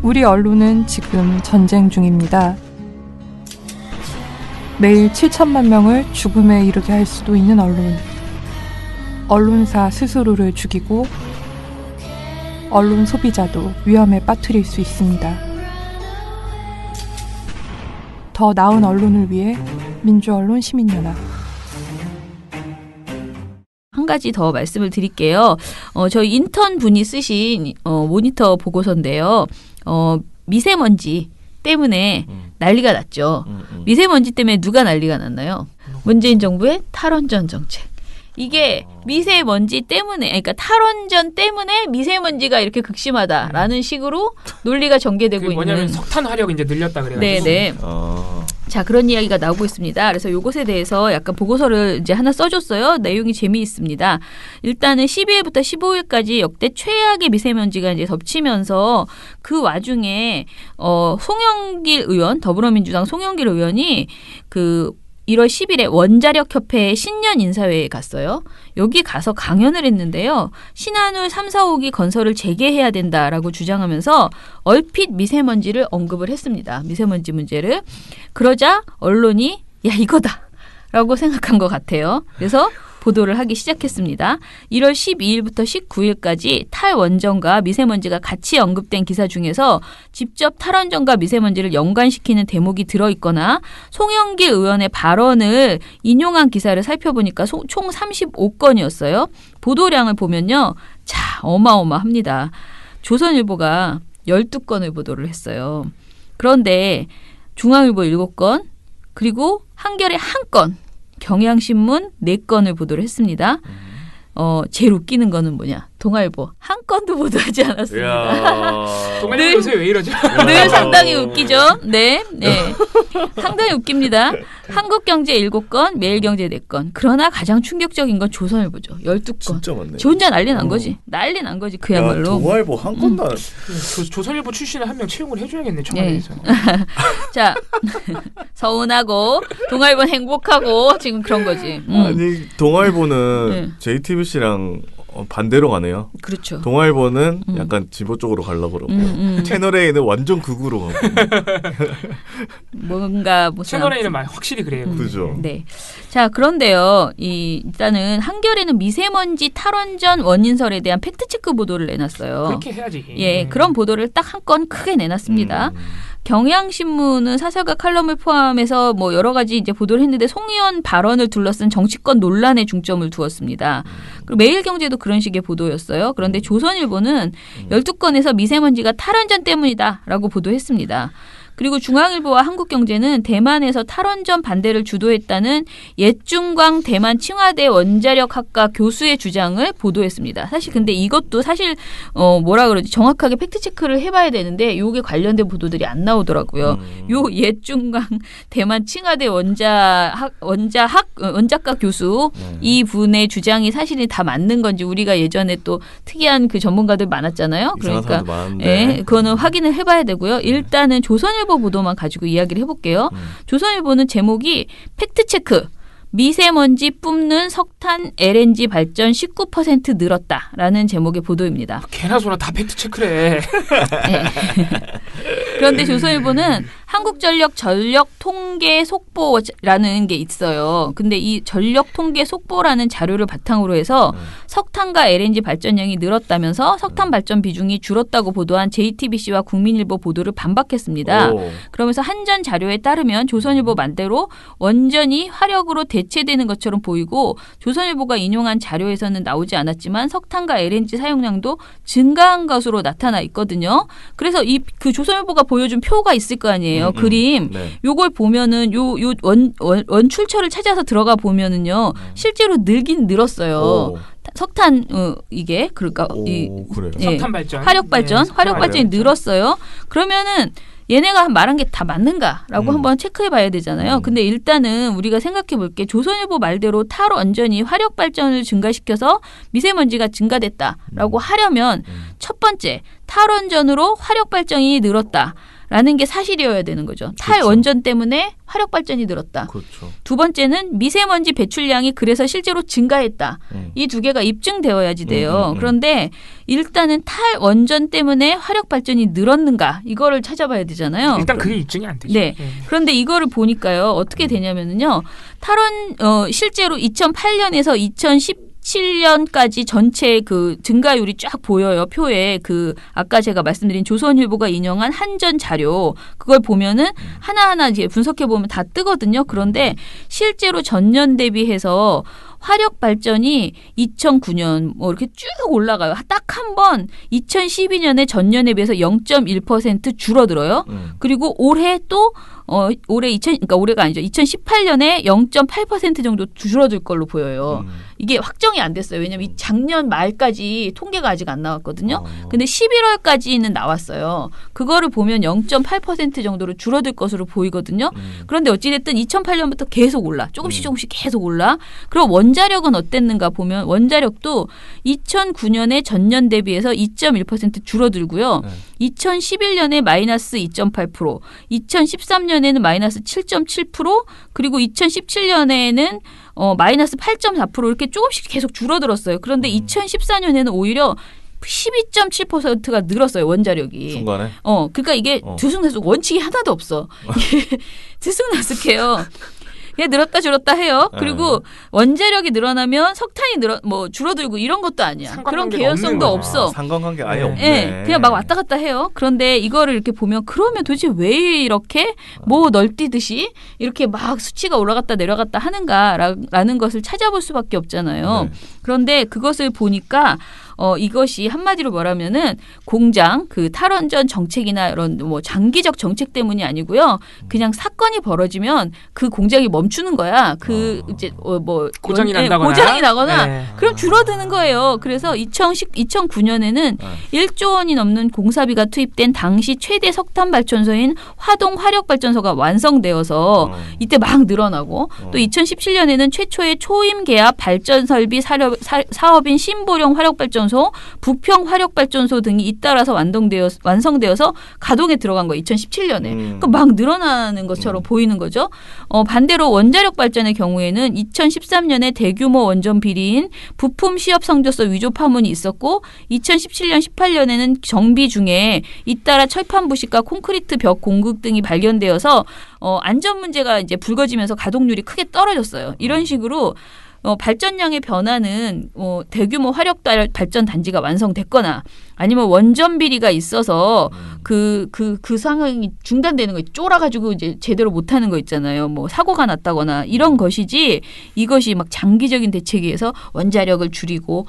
우리 언론은 지금 전쟁 중입니다. 매일 7천만 명을 죽음에 이르게 할 수도 있는 언론. 언론사 스스로를 죽이고 언론 소비자도 위험에 빠뜨릴 수 있습니다. 더 나은 언론을 위해 민주언론 시민연합. 한 가지 더 말씀을 드릴게요. 저희 인턴 분이 쓰신 모니터 보고서인데요. 미세먼지 때문에 난리가 났죠. 미세먼지 때문에 누가 난리가 났나요? 문재인 정부의 탈원전 정책. 이게 미세먼지 때문에, 그러니까 탈원전 때문에 미세먼지가 이렇게 극심하다라는 식으로 논리가 전개되고 있는. 뭐냐면 석탄 화력이 이제 늘렸다 그래가지고. 네네. 자, 그런 이야기가 나오고 있습니다. 그래서 요것에 대해서 약간 보고서를 이제 하나 써줬어요. 내용이 재미있습니다. 일단은 12일부터 15일까지 역대 최악의 미세먼지가 이제 덮치면서 그 와중에 송영길 의원, 더불어민주당 송영길 의원이 1월 10일에 원자력협회 신년 인사회에 갔어요. 여기 가서 강연을 했는데요. 신한울 3, 4, 5기 건설을 재개해야 된다라고 주장하면서 얼핏 미세먼지를 언급을 했습니다. 미세먼지 문제를. 그러자 언론이 야 이거다 라고 생각한 것 같아요. 그래서 보도를 하기 시작했습니다. 1월 12일부터 19일까지 탈원전과 미세먼지가 같이 언급된 기사 중에서 직접 탈원전과 미세먼지를 연관시키는 대목이 들어있거나 송영길 의원의 발언을 인용한 기사를 살펴보니까 총 35건이었어요. 보도량을 보면요. 자, 어마어마합니다. 조선일보가 12건을 보도를 했어요. 그런데 중앙일보 7건, 그리고 한겨레 1건, 경향신문 4건을 보도를 했습니다. 제일 웃기는 거는 뭐냐? 동아일보 1건도 보도하지 않았습니다. 동아일보 요새 왜 이러죠? 늘 상당히 웃기죠. 네. 상당히 웃깁니다. 한국경제 7건, 매일경제 4건. 그러나 가장 충격적인 건 조선일보죠. 12건. 진짜 많네. 지 혼자 난리 난 거지. 난리 난 거지 그야말로. 동아일보 한 건도 안. 조선일보 출신을 한 명 채용을 해줘야겠네. 청와대에서. 자, 서운하고 동아일보는 행복하고 지금 그런 거지. 아니 동아일보는 JTBC랑 반대로 가네요. 그렇죠. 동아일보는 약간 진보 쪽으로 가려고 그러고 채널 A는 완전 극으로 가고. 뭔가 무슨 채널 A는 확실히 그래요. 그죠. 네. 자, 그런데요. 일단은 한겨레는 미세먼지 탈원전 원인설에 대한 팩트체크 보도를 내놨어요. 그렇게 해야지. 예, 그런 보도를 딱 한 건 크게 내놨습니다. 경향신문은 사설과 칼럼을 포함해서 뭐 여러 가지 이제 보도를 했는데 송 의원 발언을 둘러싼 정치권 논란에 중점을 두었습니다. 그리고 매일경제도 그런 식의 보도였어요. 그런데 조선일보는 12건에서 미세먼지가 탈원전 때문이다라고 보도했습니다. 그리고 중앙일보와 한국경제는 대만에서 탈원전 반대를 주도했다는 옛중광 대만 칭화대 원자력학과 교수의 주장을 보도했습니다. 사실 근데 이것도 사실 정확하게 팩트체크를 해봐야 되는데 요게 관련된 보도들이 안 나오더라고요. 요 옛중광 대만 칭화대 원자학과 교수 이 분의 주장이 사실이 다 맞는 건지 우리가 예전에 또 특이한 그 전문가들 많았잖아요. 그러니까 예, 그거는 확인을 해봐야 되고요. 일단은 조선일보 보도만 가지고 이야기를 해볼게요. 조선일보는 제목이 팩트체크. 미세먼지 뿜는 석탄 LNG 발전 19% 늘었다라는 제목의 보도입니다. 개나 소나 다 팩트체크래. 네. 그런데 조선일보는 한국전력 통계 속보라는 게 있어요. 근데 이 전력 통계 속보라는 자료를 바탕으로 해서 석탄과 LNG 발전량이 늘었다면서 석탄 발전 비중이 줄었다고 보도한 JTBC와 국민일보 보도를 반박했습니다. 그러면서 한전 자료에 따르면 조선일보 말대로 원전이 화력으로 대체되는 것처럼 보이고 조선일보가 인용한 자료에서는 나오지 않았지만 석탄과 LNG 사용량도 증가한 것으로 나타나 있거든요. 그래서 그 조선일보가 보여준 표가 있을 거 아니에요. 그림. 네. 요걸 보면은 원 출처를 찾아서 들어가 보면은요. 실제로 늘긴 늘었어요. 석탄 이게 그러니까 그래요. 석탄 발전, 화력 발전이 늘었어요. 그러면은 얘네가 말한 게 다 맞는가라고 한번 체크해봐야 되잖아요. 근데 일단은 우리가 생각해볼 게 조선일보 말대로 탈원전이 화력 발전을 증가시켜서 미세먼지가 증가됐다라고 하려면 첫 번째 탈원전으로 화력 발전이 늘었다. 라는 게 사실이어야 되는 거죠. 탈원전 때문에 화력 발전이 늘었다. 그렇죠. 두 번째는 미세먼지 배출량이 그래서 실제로 증가했다. 이 두 개가 입증되어야지 돼요. 그런데 일단은 탈원전 때문에 화력 발전이 늘었는가 이거를 찾아봐야 되잖아요. 일단 그게 입증이 안 되죠. 네. 그런데 이거를 보니까요. 어떻게 되냐면은요. 실제로 2008년에서 2017년까지 전체 그 증가율이 쫙 보여요. 표에 그 아까 제가 말씀드린 조선일보가 인용한 한전 자료 그걸 보면은 하나하나 이제 분석해 보면 다 뜨거든요. 그런데 실제로 전년 대비해서 화력 발전이 2009년 뭐 이렇게 쭉 올라가요. 딱 한 번 2012년에 전년에 비해서 0.1% 줄어들어요. 그리고 올해 또 그러니까 올해가 아니죠. 2018년에 0.8% 정도 줄어들 걸로 보여요. 이게 확정이 안 됐어요. 왜냐하면 이 작년 말까지 통계가 아직 안 나왔거든요. 근데 11월까지는 나왔어요. 그거를 보면 0.8% 정도로 줄어들 것으로 보이거든요. 그런데 어찌됐든 2008년부터 계속 올라. 조금씩 계속 올라. 그리고 원자력은 어땠는가 보면 원자력도 2009년에 전년 대비해서 2.1% 줄어들고요. 2011년에 마이너스 2.8%, 2013년에는 마이너스 7.7%, 그리고 2017년에는 마이너스 8.4% 이렇게 조금씩 계속 줄어들었어요. 그런데 2014년에는 오히려 12.7%가 늘었어요. 원자력이. 중간에? 그러니까 이게 들쑥날쑥 원칙이 하나도 없어. 들쑥날쑥해요. 그냥 늘었다 줄었다 해요. 그리고 원자력이 늘어나면 석탄이 줄어들고 이런 것도 아니야. 그런 개연성도 없어. 상관관계 아예 없네. 네, 그냥 막 왔다 갔다 해요. 그런데 이거를 이렇게 보면 그러면 도대체 왜 이렇게 뭐 널뛰듯이 이렇게 막 수치가 올라갔다 내려갔다 하는가라는 것을 찾아볼 수밖에 없잖아요. 네. 그런데 그것을 보니까 이것이 한마디로 말하면은 공장 그 탈원전 정책이나 이런 뭐 장기적 정책 때문이 아니고요. 그냥 사건이 벌어지면 그 공장이 멈추는 거야. 이제 고장이 난다거나. 고장이 나거나 네. 그럼 줄어드는 거예요. 그래서 2009년에는 1조 원이 넘는 공사비가 투입된 당시 최대 석탄 발전소인 화동 화력 발전소가 완성되어서 이때 막 늘어나고 또 2017년에는 최초의 초임 계약 발전 설비 사업인 신보령 화력 발전소 부평 화력발전소 등이 잇따라서 완성되어서 가동에 들어간 거예요. 2017년에. 그러니까 막 늘어나는 것처럼 보이는 거죠. 반대로 원자력 발전의 경우에는 2013년에 대규모 원전 비리인 부품 시업 성적서 위조 파문이 있었고 2017년 18년에는 정비 중에 잇따라 철판 부식과 콘크리트 벽 공급 등이 발견되어서 안전 문제가 이제 불거지면서 가동률이 크게 떨어졌어요. 이런 식으로 발전량의 변화는 대규모 화력 발전 단지가 완성됐거나 아니면 원전 비리가 있어서 그 상황이 중단되는 거 쫄아가지고 이제 제대로 못하는 거 있잖아요. 뭐 사고가 났다거나 이런 것이지 이것이 막 장기적인 대책에서 원자력을 줄이고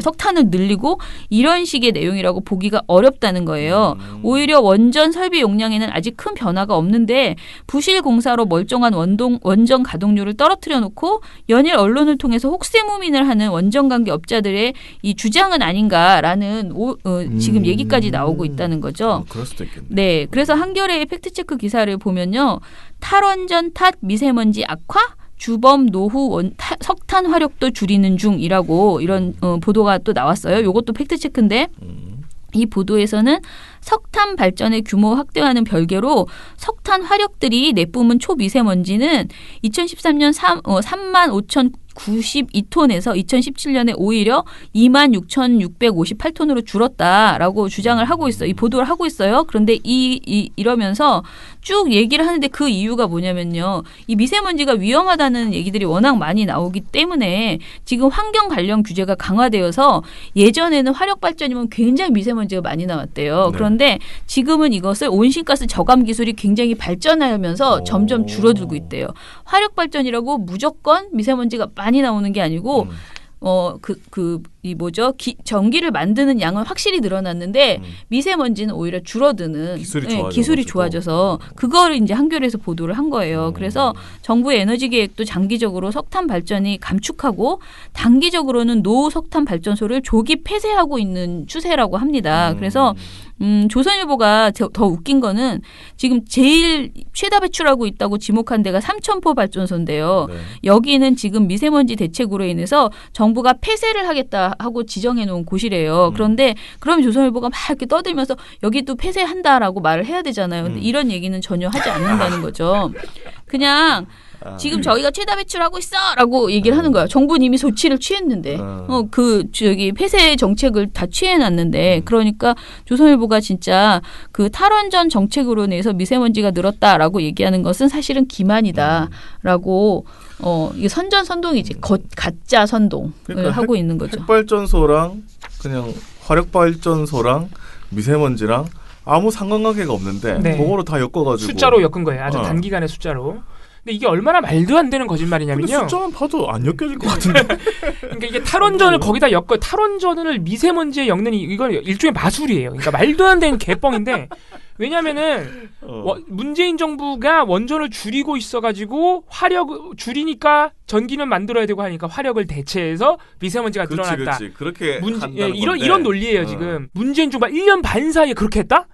석탄을 늘리고 이런 식의 내용이라고 보기가 어렵다는 거예요. 오히려 원전 설비 용량에는 아직 큰 변화가 없는데 부실 공사로 멀쩡한 원전 가동률을 떨어뜨려 놓고 연일 언론을 통해서 혹세무민을 하는 원전 관계 업자들의 이 주장은 아닌가라는 지금 얘기까지 나오고 있다는 거죠. 그럴 수도 있겠네. 네, 그래서 한겨레의 팩트체크 기사를 보면요, 탈원전 탓 미세먼지 악화, 주범 노후 석탄 화력도 줄이는 중이라고 이런 보도가 또 나왔어요. 이것도 팩트체크인데. 이 보도에서는 석탄 발전의 규모 확대와는 별개로 석탄 화력들이 내뿜은 초미세먼지는 2013년 35,092톤에서 2017년에 오히려 26,658톤으로 줄었다라고 주장을 하고 있어요. 이 보도를 하고 있어요. 그런데 이러면서 쭉 얘기를 하는데 그 이유가 뭐냐면요. 이 미세먼지가 위험하다는 얘기들이 워낙 많이 나오기 때문에 지금 환경 관련 규제가 강화되어서 예전에는 화력 발전이면 굉장히 미세먼지가 많이 나왔대요. 네. 그런데 지금은 이것을 온실가스 저감 기술이 굉장히 발전하면서 점점 줄어들고 있대요. 화력 발전이라고 무조건 미세먼지가 많이 나오는 게 아니고 전기를 만드는 양은 확실히 늘어났는데 미세먼지는 오히려 줄어드는 기술이 좋아져서 그거를 이제 한겨레에서 보도를 한 거예요. 그래서 정부의 에너지 계획도 장기적으로 석탄 발전이 감축하고 단기적으로는 노후 석탄 발전소를 조기 폐쇄하고 있는 추세라고 합니다. 그래서 조선일보가 더 웃긴 거는 지금 제일 최다 배출하고 있다고 지목한 데가 삼천포 발전소인데요. 네. 여기는 지금 미세먼지 대책으로 인해서 정부가 폐쇄를 하겠다 하고 지정해 놓은 곳이래요. 그런데 그럼 조선일보가 막 이렇게 떠들면서 여기도 폐쇄한다라고 말을 해야 되잖아요. 근데 이런 얘기는 전혀 하지 않는다는 거죠. 그냥 지금 저희가 최다 배출하고 있어라고 얘기를 하는 거예요. 정부는 이미 조치를 취했는데, 폐쇄 정책을 다 취해놨는데, 그러니까 조선일보가 진짜 그 탈원전 정책으로 인해서 미세먼지가 늘었다라고 얘기하는 것은 사실은 기만이다라고 이게 선전선동이지, 가짜 선동을 그러니까 하고 있는 거죠. 핵발전소랑 그냥 화력발전소랑 미세먼지랑 아무 상관관계가 없는데 네. 그거로 다 엮어가지고 숫자로 엮은 거예요. 아주 단기간의 숫자로. 근데 이게 얼마나 말도 안 되는 거짓말이냐면요. 근데 숫자만 봐도 안 엮여질 것 같은데. 그러니까 이게 탈원전을 거기다 엮어 탈원전을 미세먼지에 엮는 이건 일종의 마술이에요. 그러니까 말도 안 되는 개뻥인데 왜냐면은 문재인 정부가 원전을 줄이고 있어가지고 화력 줄이니까 전기는 만들어야 되고 하니까 화력을 대체해서 미세먼지가 늘어났다. 그렇지. 그렇게 이런 논리예요 지금. 문재인 정부가 1년 반 사이에 그렇게 했다?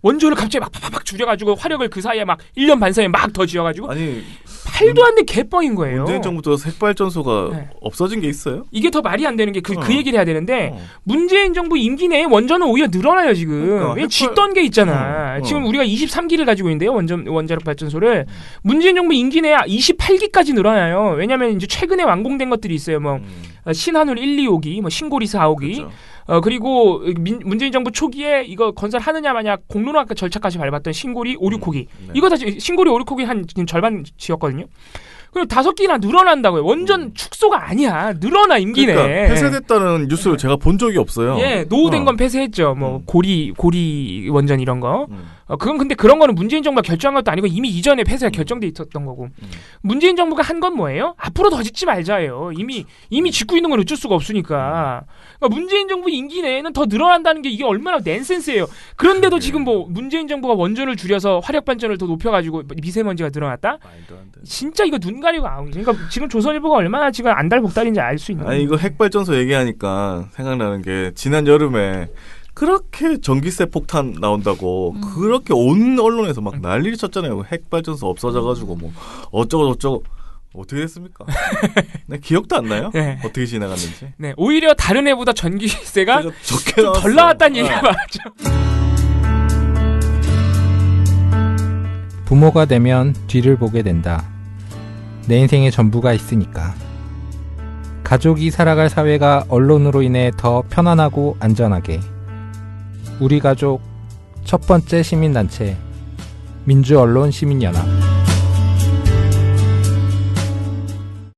원전을 갑자기 막 줄여가지고 화력을 그 사이에 막 1년 반 사이에 막 더 지어가지고 아니 팔도 안 되는 개뻥인 거예요. 문재인 정부 들어서 핵발전소가 네. 없어진 게 있어요? 이게 더 말이 안 되는 게 그 얘기를 해야 되는데 문재인 정부 임기 내에 원전은 오히려 늘어나요 지금. 그러니까, 왜냐면 짓던 게 있잖아. 지금 우리가 23기를 가지고 있는데요 원자력 발전소를 문재인 정부 임기 내에 28기까지 늘어나요. 왜냐하면 이제 최근에 완공된 것들이 있어요. 뭐 신한울 1, 2호기, 뭐 신고리 4호기. 그렇죠. 그리고 문재인 정부 초기에 이거 건설하느냐 마냐 공론화 절차까지 밟았던 신고리 5, 6호기. 네. 이거 다 신고리 5, 6호기 한 지금 절반 지었거든요. 그리고 5기나 늘어난다고요. 원전 축소가 아니야. 늘어나 임기 내에. 그러니까 폐쇄됐다는 뉴스를 제가 본 적이 없어요. 예, 노후된 건 폐쇄했죠. 뭐 고리 원전 이런 거. 그건 근데 그런 거는 문재인 정부가 결정한 것도 아니고 이미 이전에 폐쇄가 결정돼 있었던 거고. 문재인 정부가 한 건 뭐예요? 앞으로 더 짓지 말자예요. 이미 짓고 있는 건 어쩔 수가 없으니까. 그러니까 문재인 정부 임기 내에는 더 늘어난다는 게 이게 얼마나 낸센스예요. 그런데도 지금 뭐 문재인 정부가 원전을 줄여서 화력 발전을 더 높여가지고 미세먼지가 늘어났다? 진짜 이거 눈 가리고 아웅이. 그러니까 지금 조선일보가 얼마나 지금 안달복달인지 알 수 있는. 아니 이거 핵발전소 얘기하니까 생각나는 게 지난 여름에 그렇게 전기세 폭탄 나온다고 그렇게 온 언론에서 막 난리를 쳤잖아요. 핵발전소 없어져가지고 뭐 어쩌고 저쩌고. 어떻게 됐습니까? 네, 기억도 안 나요? 네. 어떻게 지나갔는지. 네, 오히려 다른 애보다 전기세가 적게 좀 덜 나왔다는 얘기가 맞죠. 부모가 되면 뒤를 보게 된다. 내 인생의 전부가 있으니까. 가족이 살아갈 사회가 언론으로 인해 더 편안하고 안전하게. 우리 가족 첫 번째 시민단체 민주언론시민연합.